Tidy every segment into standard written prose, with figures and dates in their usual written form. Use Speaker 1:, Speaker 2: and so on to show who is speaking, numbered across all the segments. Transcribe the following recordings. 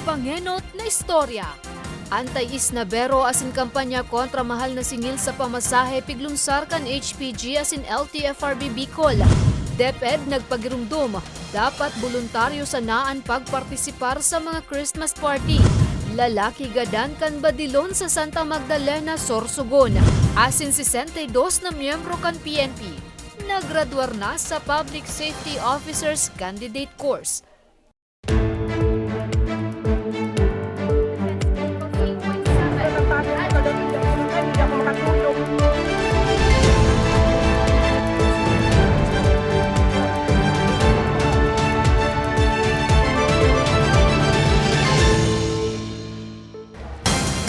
Speaker 1: pangenot na istorya. Anti-Isnabero asin kampanya kontra mahal na singil sa pamasahe piglunsar kan HPG asin LTFRB Bicol. DepEd nagpagirumdum, dapat voluntaryo sa naan pagpartisipar sa mga Christmas party. Lalaki gadan kan badilon sa Santa Magdalena, Sorsogon. Asin 62 na miyembro kan PNP. Naggraduar na sa Public Safety Officers Candidate Course.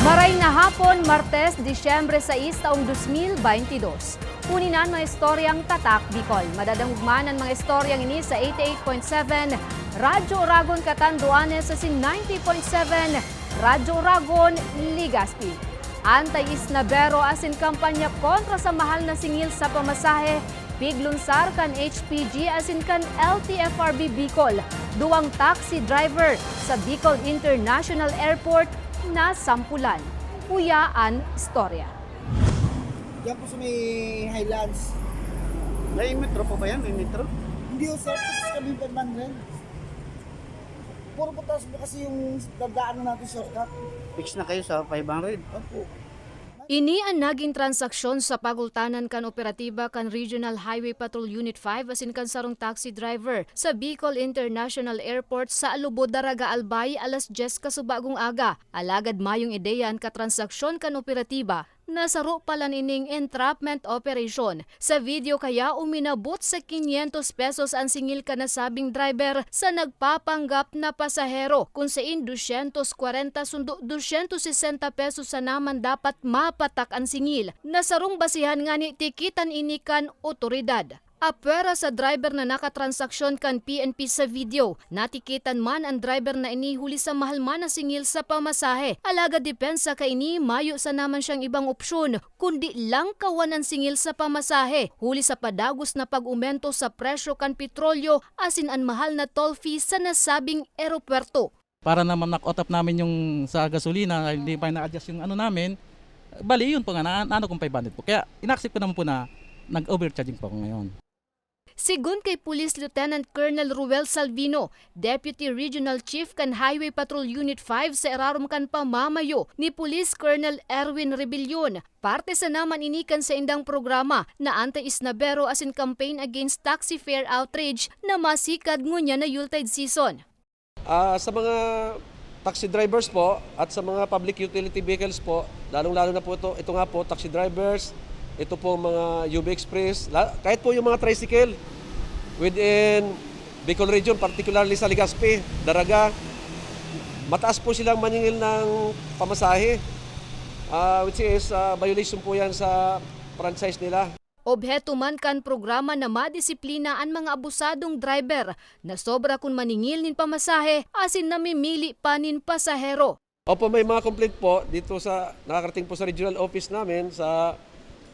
Speaker 1: Maray na hapon, Martes, Disyembre 6, taong 2022. Uninan mga istoryang Tatak Bicol. Madadangugman ang mga istoryang ini sa 88.7 Radyo Oragon Catanduanes sa 90.7 Radyo Oragon Legazpi. Anti-Isnabero asin kampanya kontra sa mahal na singil sa pamasahe. Piglunsar kan HPG asin kan LTFRB Bicol. Duwang taxi driver sa Bicol International Airport na sampulan. Uyaan istorya.
Speaker 2: Yan po sa may Highlands.
Speaker 3: May metro po ba yan? May metro?
Speaker 2: Hindi po sir, sa kami Permanent. Puro putas mo kasi yung dadaan natin shortcut.
Speaker 3: Fix na kayo sa 500.
Speaker 2: Opo.
Speaker 1: Ini ang naging transaksyon sa pagultanan kan operatiba kan Regional Highway Patrol Unit 5 asin kan sarong taxi driver sa Bicol International Airport sa Alubod, Daraga, Albay alas 10 kasubagong aga. Alagad mayong ideyan ka transaksyon kan operatiba. Nasaro pala nining entrapment operation. Sa video kaya uminabot sa 500 pesos ang singil ka nasabing driver sa nagpapanggap na pasahero kung saan 240 sundo 260 pesos sa naman dapat mapatak ang singil. Nasarong basihan nga ni tikitan inikan otoridad. Apwera sa driver na nakatransaksyon kan PNP sa video. Natikitan man ang driver na inihuli sa mahal man na singil sa pamasahe. Alaga depensa ka ini, mayo sa naman siyang ibang opsyon, kundi lang kawan ang singil sa pamasahe. Huli sa padagos na pag-umento sa presyo kan petrolyo asin ang mahal na toll fee sa nasabing eropuerto.
Speaker 4: Para naman knock-out namin yung sa gasolina, hindi pa na-adjust yung ano namin, bali yun po nga, naano kong 500 po. Kaya ina-accept ko naman po na nag-overcharging po ako ngayon.
Speaker 1: Sigun kay Police Lieutenant Colonel Ruel Salvino, Deputy Regional Chief kan Highway Patrol Unit 5 sa Erarum kan pamamayo ni Police Colonel Erwin Rebellion. Parte sa naman inikan sa indang programa na Anti-Isnabero asin campaign against taxi fare outrage na masikad ngunya na Yuletide season.
Speaker 5: Sa mga taxi drivers po at sa mga public utility vehicles po, lalong-lalo na po ito nga po, taxi drivers, ito po mga UB Express, kahit po yung mga tricycle within Bicol Region, particularly sa Legazpi, Daraga, mataas po silang maningil ng pamasahe, which is violation po yan sa franchise nila.
Speaker 1: Obheto man kan programa na madisiplina ang mga abusadong driver na sobra kung maningil nin pamasahe asin namimili pa nin pasahero.
Speaker 5: Opo, may mga complaint po dito sa nakakarating po sa regional office namin sa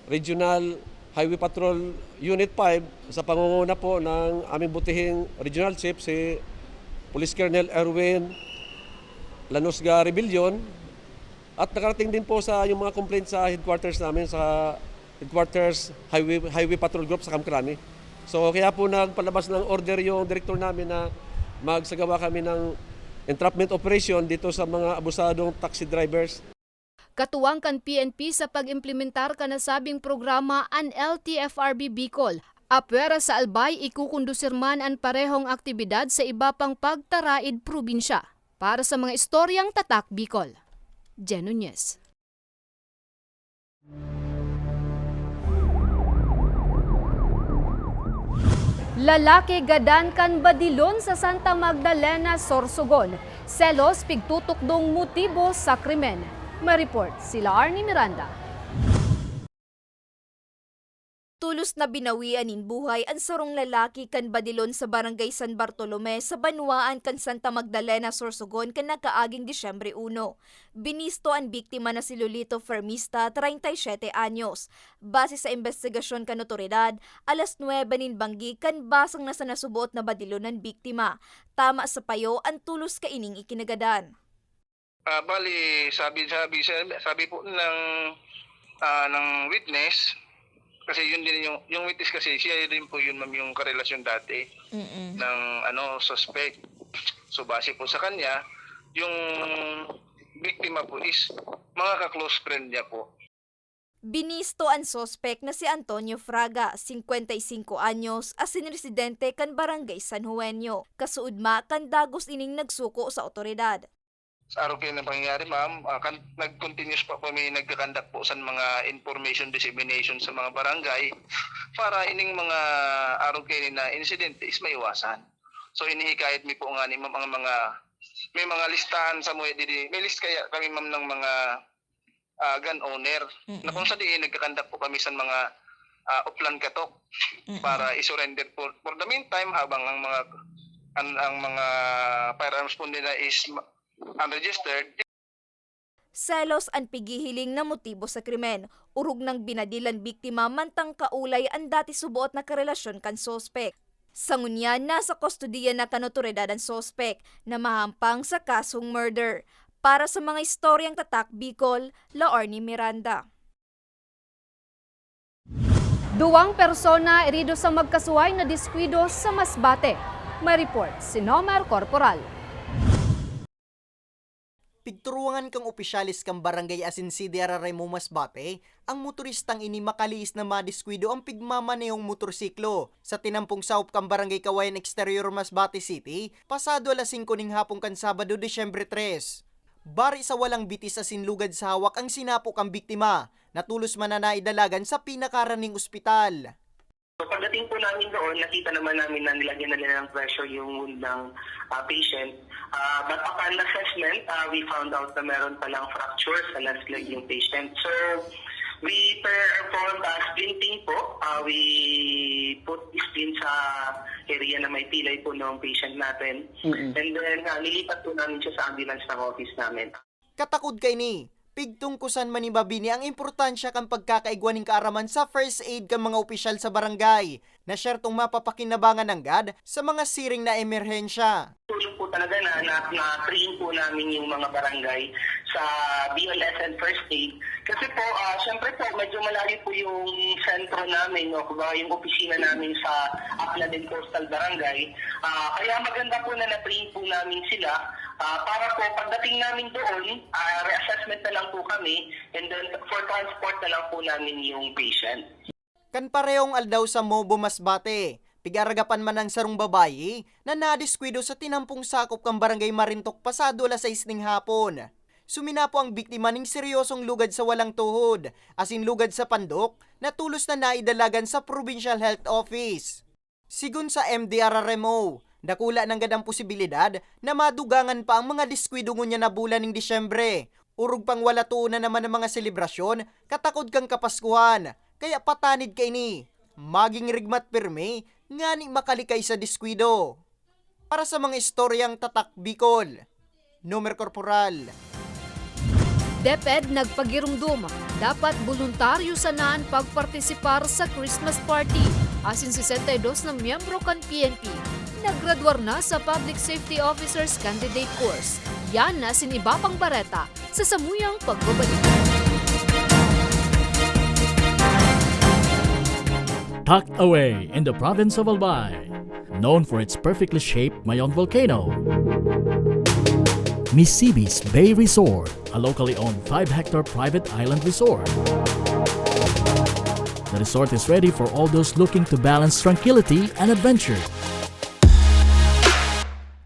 Speaker 5: Regional Highway Patrol Unit 5 sa pangunguna po ng aming butihing Regional Chief si Police Colonel Erwin Lanosga Rebellion, at nakarating din po sa yung mga complaint sa headquarters namin sa Headquarters Highway Patrol Group sa Kamkrami. So kaya po nagpalabas ng order yung director namin na magsagawa kami ng entrapment operation dito sa mga abusadong taxi drivers.
Speaker 1: Katuwang kan PNP sa pag-implementar ka nasabing programa ang LTFRB Bicol. Apwera sa Albay, ikukundusir man ang parehong aktibidad sa iba pang pagtaraid probinsya. Para sa mga istoryang Tatak Bicol, Jen Nunez. Lalaki gadan kan badilon sa Santa Magdalena, Sorsogon. Selos pigtutukdong motibo sa krimen. Ma-report sila Arnie Miranda.
Speaker 6: Tulos na binawian in buhay ang sarong lalaki kan badilon sa barangay San Bartolome sa Banwaan kan Santa Magdalena, Sorsogon kan nakaaging Disyembre 1. Binisto ang biktima na si Lolito Fermista, 37 anyos. Base sa investigasyon kan otoridad, alas 9 nin banggi kan basang na sa nasubot na badilon ng biktima. Tama sa payo ang tulos kaining ikinagadan.
Speaker 7: Bali, sabi po ng witness, kasi yun din yung witness kasi siya din po yun ma'am yung karelasyon dati ng suspect. So base po sa kanya, yung biktima po is mga ka-close friend niya po.
Speaker 6: Binisto ang sospek na si Antonio Fraga, 55 anyos, asin residente kan Barangay San Juanio. Kasuudma kan dagos ining nagsuko sa otoridad.
Speaker 7: Sa araw kayo na pangyayari ma'am, nag-continuous pa kami nagkakandak po sa mga information dissemination sa mga barangay para ining mga araw kayo na insidente is maiwasan. So inihikayat mi po nga ni ma'am ang may mga listahan sa mga may list kaya kami ma'am ng mga gun owner na kung saan nagkakandak po kami sa mga uplan katok para isurrender po for the meantime habang ang mga firearms po nila is unregistered.
Speaker 6: Selos ang pigihiling na motibo sa krimen. Urog ng binadilan biktima mantang kaulay ang dati subuot na karelasyon kan sospek. Sa ngunya, nasa kustodiya na kan otoridad ang sospek na mahampang sa kasong murder. Para sa mga istoryang tatak Bicol, Laorny Miranda.
Speaker 1: Duwang persona erido sa magkasuway na diskwido sa Masbate. May report si Nomar Corporal.
Speaker 8: Pigturuangan kang opisyalis kang barangay asin si Diararemo Masbate, ang motoristang ini makaliis na madiskwido ang pigmamanehong motorsiklo sa tinampong saup kang barangay Kawayan Exterior Masbate City, pasado alas 5 ning hapon kan Sabado, Disyembre 3. Bari sa walang bitis asin lugad sa hawak ang sinapo kang biktima, natulos man na naidalagan sa pinakaraning ospital.
Speaker 9: So pagdating po namin doon, nakita naman namin na nilagyan na nila ng pressure yung wound ng patient. But upon assessment, we found out na meron palang fracture sa left leg yung patient. So we performed splinting po. We put splint sa area na may pilay po ng patient natin. And then nilipat po namin siya sa ambulance ng office namin.
Speaker 8: Katakod kay ni, pigtungkusan manibabini ang importansya kang pagkakaigwa ng kaaraman sa first aid kang mga opisyal sa barangay na syertong mapapakinabangan ng GAD sa mga siring na emerhensya.
Speaker 9: Tulong po talaga na-train po namin yung mga barangay sa BLS and first aid. Kasi po, syempre po, medyo malayo po yung sentro namin, no? Yung opisina namin sa Aklan and Coastal Barangay. Kaya maganda po na na-train po namin sila para po pagdating namin doon, reassessment na lang po kami and then for transport na lang po namin yung patient.
Speaker 8: Kan parehong aldaw sa Mobo Masbate, pigaragapan man ang sarong babayi na nadiskwido sa tinampong sakop kang barangay Marintok pasado alas 6 ning hapon. Suminapo ang biktima ning seryosong lugad sa walang tuhod, asin lugad sa pandok, na tulos na naidalagan sa Provincial Health Office. Sigun sa MDRRMO, dakula ng gadang posibilidad na madugangan pa ang mga diskwido ngunya na bulan ng Disyembre. Urog pang wala tuunan naman ng mga selebrasyon, katakod kang Kapaskuhan. Kaya patanid kay ni, maging rigmat pirme, nga ni makalikay sa diskwido. Para sa mga istoryang tatak Bicol, Nomer Corporal.
Speaker 1: DepEd nagpagirumdum, dapat voluntaryo sanaan pagpartisipar sa Christmas party. Asin 62 na miyembro kan PNP, naggraduar na sa Public Safety Officers Candidate Course. Yan na siniba pang bareta sa samuyang pagbabalik.
Speaker 10: Tucked away in the province of Albay, known for its perfectly shaped Mayon volcano, Misibis Bay Resort, a locally owned 5-hectare private island resort. The resort is ready for all those looking to balance tranquility and adventure.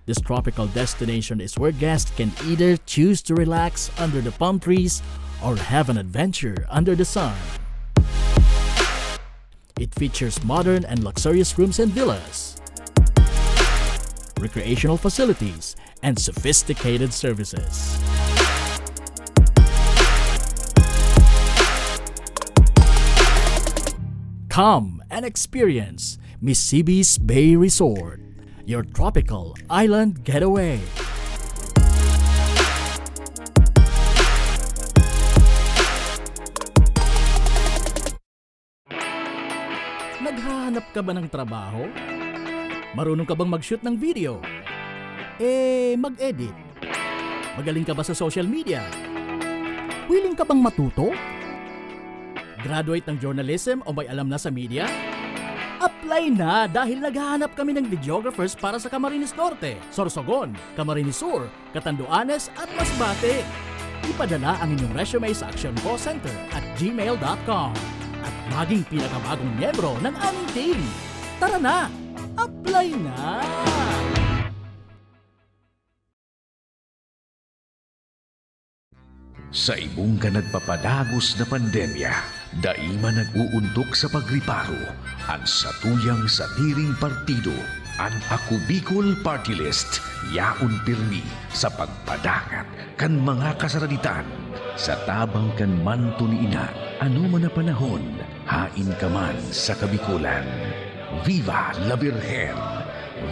Speaker 10: This tropical destination is where guests can either choose to relax under the palm trees or have an adventure under the sun. It features modern and luxurious rooms and villas, recreational facilities, and sophisticated services. Come and experience Misibis Bay Resort, your tropical island getaway. Naghahanap ka ba ng trabaho? Marunong ka bang mag-shoot ng video? Mag-edit? Magaling ka ba sa social media? Willing ka bang matuto? Graduate ng journalism o may alam na sa media? Apply na dahil naghahanap kami ng videographers para sa Camarines Norte, Sorsogon, Camarines Sur, Catanduanes at Masbate. Ipadala ang inyong resume sa actioncallcenter@gmail.com at maging pinakabagong miyembro ng aming team. Tara na! Apply na!
Speaker 11: Sa ibong ka nagpapadagos na pandemya, daima nag-uuntok sa pagriparo ang satuyang satiring partido, ang Ako Bicol Party List, yaon pirmi sa pagpadangat kan mga kasaraditan, sa tabang kan manto ni ina, ano man na panahon, hain ka man sa kabikulan. Viva la Virgen!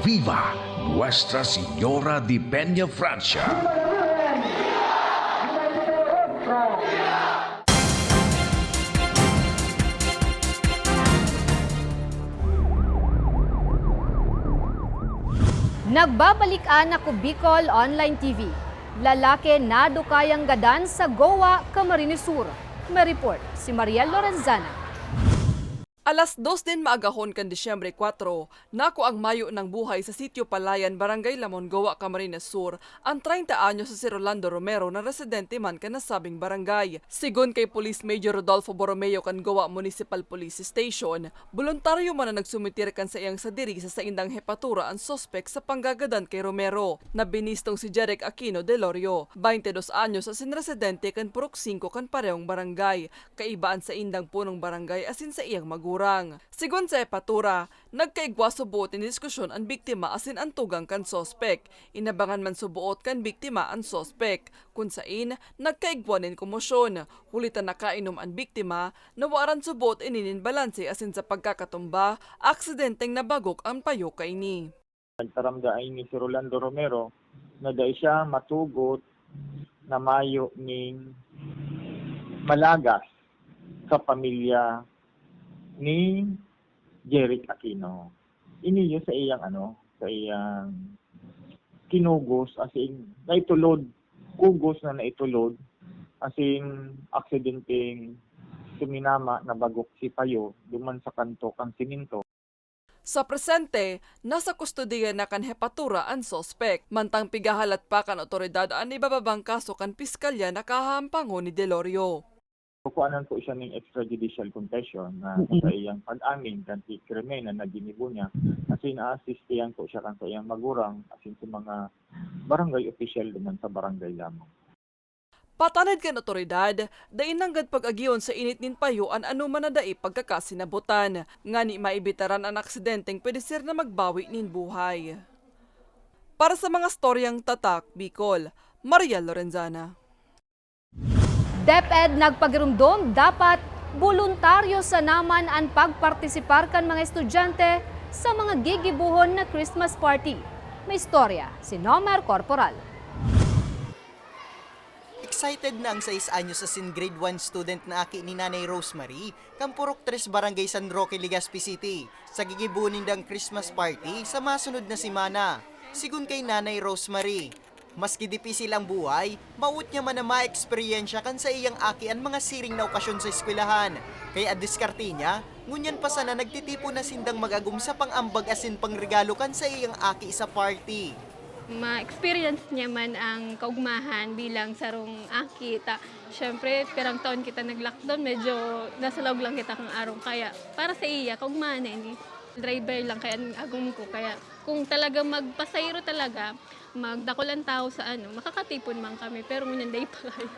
Speaker 11: Viva Nuestra Señora de Peña Francia!
Speaker 1: Nagbabalik ang Ako Bicol Online TV. Lalaki na dukayang gadan sa Goa, Camarines Sur. May report si Mariel Lorenzana.
Speaker 12: Alas 2 din maagahon kan Disyembre 4, nako ang mayo ng buhay sa Sitio Palayan, Barangay Lamon, Goa, Camarines Sur, ang 30 anyos sa si Rolando Romero na residente man kan nasabing barangay. Sigon kay Police Major Rodolfo Borromeo kan Goa Municipal Police Station, voluntaryo man na nagsumitir kan sa iyang sadiri sa saindang hepatura ang sospek sa panggagadan kay Romero, na binistong si Jeric Aquino de Lorio, 22 anyos as in residente kan Purok 5 kan parehong barangay, kaibaan sa indang punong barangay asin sa iyang magurang. Sigon sa hepatura, nagkaigwa subuot in diskusyon ang biktima asin ang tugang kan sospek. Inabangan man subuot kan biktima ang sospek. Kung sain, nagkaigwa nin komosyon. Hulitan nakainom ang biktima, nawaran subuot ininin balanse asin sa pagkakatumba, aksidenteng nabagok ang payo kay ni.
Speaker 13: Nagtaramdaan ni si Rolando Romero na dahil siya matugot na mayo ning malagas sa pamilya ni Jeric Aquino. Iniyo sa iyang sa iyang kinugos as in naitulod, kugos na naitulod as in aksidenteng suminama na bagok si payo duman sa kanto kang siminto.
Speaker 12: Sa presente, nasa kustodiya na kan hepatura ang sospek, mantang pigahalat pa kan otoridad ang ibababang kaso kan piskalya na kahampango ni Delorio.
Speaker 13: Kukuanan po siya ng extrajudicial confession na sa iyang pag-amin kanti krimen na naginibo niya. Kasi na-assistiyan po siya kan sa iyang magurang asin sa mga barangay official naman sa barangay lamang.
Speaker 12: Patanad kan otoridad, dain nanggad pag-agiyon sa init nin payo an anuman na dai pagkakasinabutan, nga ni maibitaran ang aksidenteng pwede sir na magbawi nin buhay. Para sa mga storyang tatak, Bicol, Mariel Lorenzana.
Speaker 1: DepEd nagpagirumdom dapat voluntaryo sa naman ang pagpartisipar kan mga estudyante sa mga gigibuhon na Christmas party. May istorya si Nomer Corporal.
Speaker 8: Excited na ang 6 anyos sa grade 1 student na aki ni Nanay Rosemary, Kampurok 3 Barangay San Roque, Legazpi City, sa gigibunin ng Christmas party sa masunod na simana. Sigun kay Nanay Rosemary, maski dipisil ang buhay, maut niya man na ma-eksperyensya kan sa iyang aki ang mga siring na okasyon sa eskwelahan. Kaya diskarte niya, ngunyan pa sana nagtitipo na sindang magagum sa pang-ambag asin pangregalo kan sa iyang aki sa party.
Speaker 14: Ma-experience niya man ang kaugmahan bilang sarong aki. Siyempre, perang taon kita nag-lockdown, medyo nasa loob lang kita kang araw. Kaya para sa iya, kaugmahan na hindi. Driver lang kaya agum ko. Kaya kung talaga magpasayro talaga, magdakulan tao sa makakatipon man kami, pero ngunyan day pa kayo.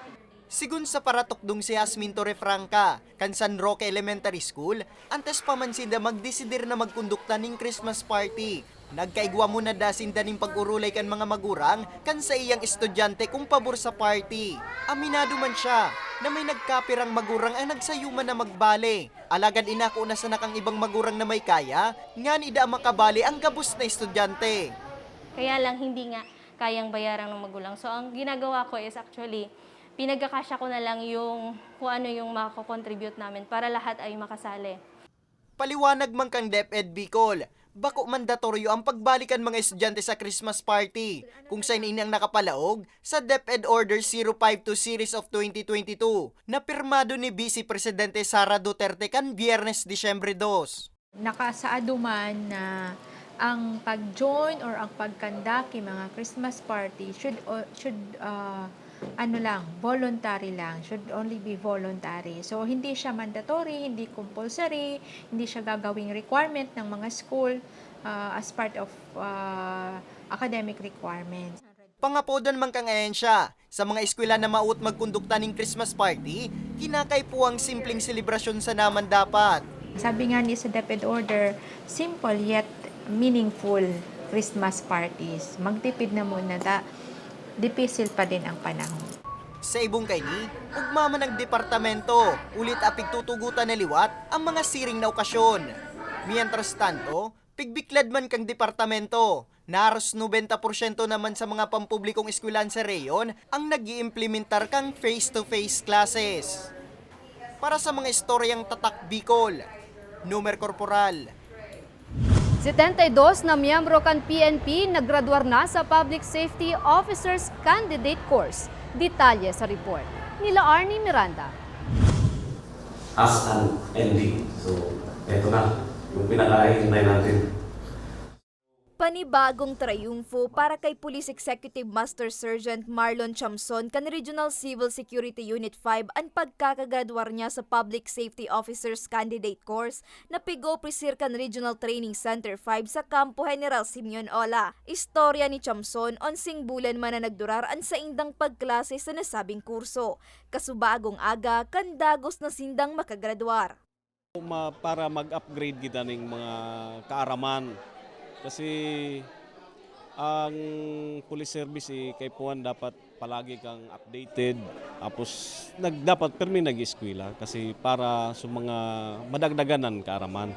Speaker 8: Sigun sa paratokdong si Jasmine Torrefranca, kan San Roque Elementary School, antes pa man sinda magdesidir na magkondukta ning Christmas party. Nagkaigwa muna da sinda ning pag-urulay kan mga magurang kan sa iyang estudyante kung pabor sa party. Aminado man siya na may nagkapirang magurang ang nagsayuman na magbale. Alagad inako na sa nakang ibang magurang na may kaya, nga nida makabali ang gabos na estudyante.
Speaker 15: Kaya lang hindi nga kayang bayaran ng magulang. So ang ginagawa ko is actually, pinagkakasya ko na lang yung kung ano yung makakontribute namin para lahat ay makasali.
Speaker 8: Paliwanag man kang DepEd Bicol, Bako mandatoryo ang pagbalikan mga estudyante sa Christmas party kung saan inang nakapalaog sa DepEd Order 052 Series of 2022 na pirmado ni Vice Presidente Sara Duterte kan Biyernes, Disyembre 2.
Speaker 16: Nakasaado man na ang pag-join or ang pagkandaki mga Christmas party should voluntary lang, should only be voluntary. So, hindi siya mandatory, hindi compulsory, hindi siya gagawing requirement ng mga school as part of academic requirements.
Speaker 8: Pangapodan man kang ahensya, sa mga eskwela na maut magkondukta ng Christmas party, hinakay po ang simpleng selebrasyon sa naman dapat.
Speaker 16: Sabi nga ni sa DepEd Order, simple yet meaningful Christmas parties. Magtipid na muna dipisil pa din ang panahon.
Speaker 8: Sa ibong kaini, ugma man ng departamento, ulit apig tutugutan na liwat ang mga siring na okasyon. Mientras tanto, pigbiklad man kang departamento, naros 90% naman sa mga pampublikong eskwelahan sa reyon ang nag-iimplementar kang face-to-face classes. Para sa mga istoryang tatak Bicol, Numer Corporal.
Speaker 1: 72 na miyembro kan PNP naggraduar na sa Public Safety Officers Candidate Course. Detalye sa report nila Arnie Miranda.
Speaker 17: As an ending. So, eto na, yung pinaka-hintay natin.
Speaker 6: Panibagong trayumfo para kay Police Executive Master Sergeant Marlon Chamson kan Regional Civil Security Unit 5 ang pagkakagraduar niya sa Public Safety Officers Candidate Course na pigo-presir kan Regional Training Center 5 sa Campo General Simeon Ola. Istorya ni Chamson, 11 bulan man na nagdurar ang sa indang pagklase sa nasabing kurso. Kasubagong aga, kandagos na sindang makagraduar.
Speaker 18: Para mag-upgrade kita ng mga kaaraman. Kasi ang police service kay Puan dapat palagi kang updated. Tapos dapat permi nag-eskwela kasi para sa mga madagdaganan kaaraman.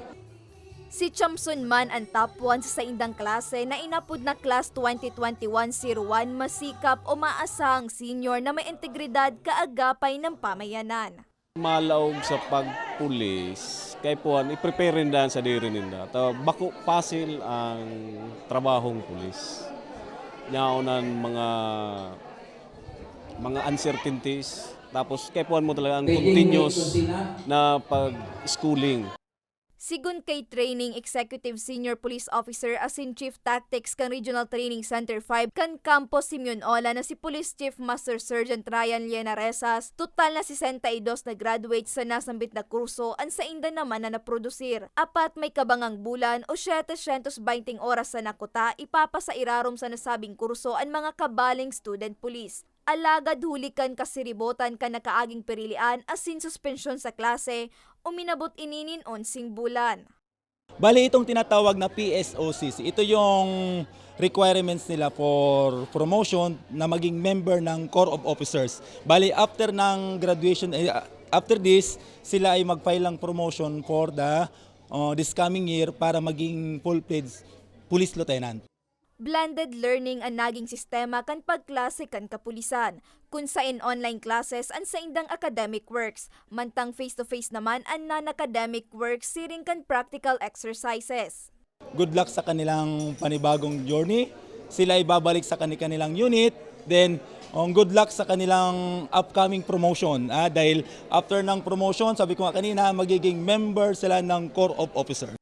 Speaker 6: Si Chamson man ang top 1 sa indang klase na inapod na Class 2021-01 masikap o maasang senior na may integridad kaagapay ng pamayanan.
Speaker 18: Malaog sa pagpulis, kay Puan, i-prepare rin dahil sa diri ninda. Bako pasil ang trabahong pulis. Nyaunan mga uncertainties. Tapos kay Puan mo talaga ang continuous na pag-schooling.
Speaker 6: Sigun kay Training Executive Senior Police Officer asin Chief Tactics kan Regional Training Center 5 kan Campo Simeon Ola na si Police Chief Master Sergeant Ryan Lienaresas, total na 62 na graduates sa nasambit na kurso ang sa inda naman na naprodusir. Apat may kabangang bulan o 720 oras sa nakuta ipapasa irarom sa nasabing kurso ang mga kabaling student police. Alagad hulikan kasiribotan ka nakaaging perilian asin suspensyon sa klase o minabot ininin 11 bulan.
Speaker 19: Bali itong tinatawag na PSOCC, ito yung requirements nila for promotion na maging member ng Corps of Officers. Bali after ng graduation, after this, sila ay mag-file ng promotion for this coming year para maging full-fledged police lieutenant.
Speaker 6: Blended learning ang naging sistema kan pagklase kan kapulisan, kung saan online classes ang sa indang academic works, mantang face-to-face naman ang non-academic works siring kan practical exercises.
Speaker 19: Good luck sa kanilang panibagong journey. Sila ay babalik sa kanilang unit. Then, good luck sa kanilang upcoming promotion. Dahil after ng promotion, sabi ko nga kanina, magiging member sila ng Corps of Officers.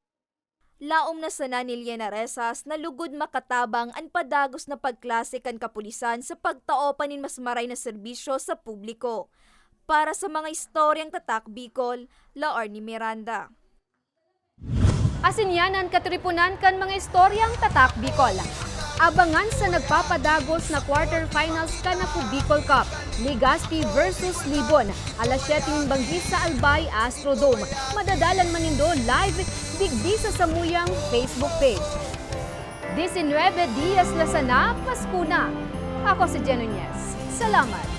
Speaker 6: Laom na sana ni Lienaresas na lugod makatabang ang padagos na pagklase kan kapulisan sa pagtaopanin mas maray na serbisyo sa publiko. Para sa mga istoryang tatak Bicol, Arnie Miranda.
Speaker 1: Asinyanan katripunan kan mga istoryang tatak Bicol. Abangan sa nagpapadagos na quarterfinals kan na Bicol Cup, Legazpi versus Libon, alas 7 banggis sa Albay Astrodome. Madadalan manindo live digdi sa Samuyang Facebook page. 19 Dias Lasana, Pasko na. Ako si Jen Nunez. Salamat.